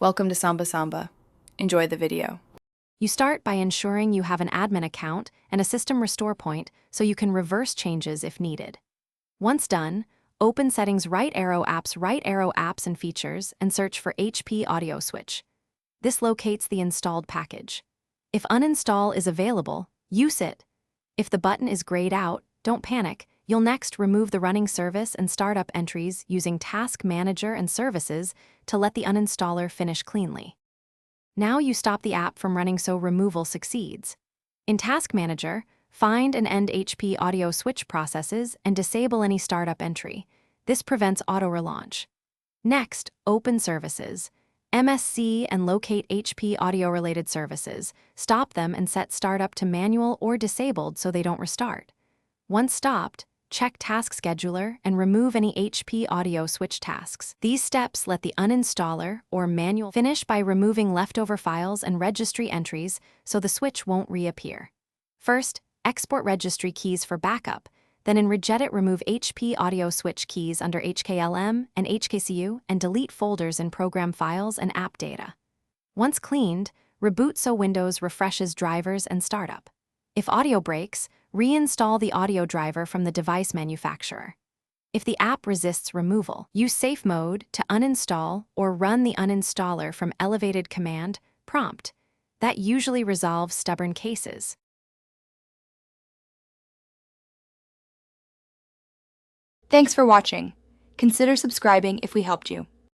Welcome to Samba Samba. Enjoy the video. You start by ensuring you have an admin account and a system restore point so you can reverse changes if needed. Once done, open Settings Right Arrow Apps and Features and search for HP Audio Switch. This locates the installed package. If uninstall is available, use it. If the button is grayed out, don't panic. You'll next remove the running service and startup entries using Task Manager and Services to let the uninstaller finish cleanly. Now you stop the app from running so removal succeeds. In Task Manager, find and end HP Audio Switch processes and disable any startup entry. This prevents auto-relaunch. Next, open Services, MSC, and locate HP Audio-related services. Stop them and set startup to manual or disabled so they don't restart. Once stopped, check Task Scheduler and remove any HP Audio Switch tasks. These steps let the uninstaller or manual finish by removing leftover files and registry entries so the switch won't reappear. First, export registry keys for backup, then in Regedit remove HP Audio Switch keys under HKLM and HKCU and delete folders in program files and app data. Once cleaned, reboot so Windows refreshes drivers and startup. If audio breaks, reinstall the audio driver from the device manufacturer. If the app resists removal, use Safe Mode to uninstall or run the uninstaller from elevated command prompt. That usually resolves stubborn cases. Thanks for watching. Consider subscribing if we helped you.